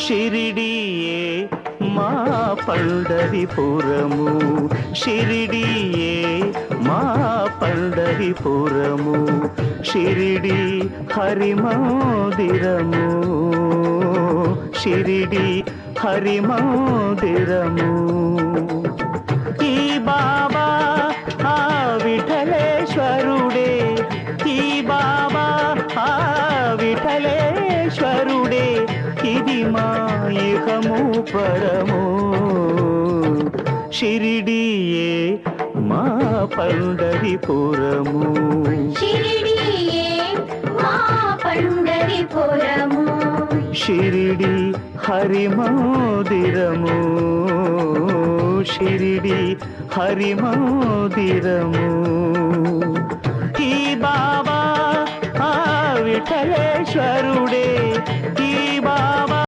షిరిడియే మా పండరిపురము, షిరిడియే మా పండరిపురము, షిరిడి హరి మందిరము, షిరిడి హరి మందిరము. ఈ బాబా ఆ విఠలేశ్వరుడే, ఈ బాబా ఆ విఠలేశ్వరుడే, ఇది మా ఇహము పరము. షిరిడియే మా పండరిపురము, షిరిడియే మా పండరిపురము, షిరిడి హరి మందిరము, షిరిడి హరి మందిరము. ఈ బాబా ఆ విఠలేశ్వరుడే, ఈ బాబా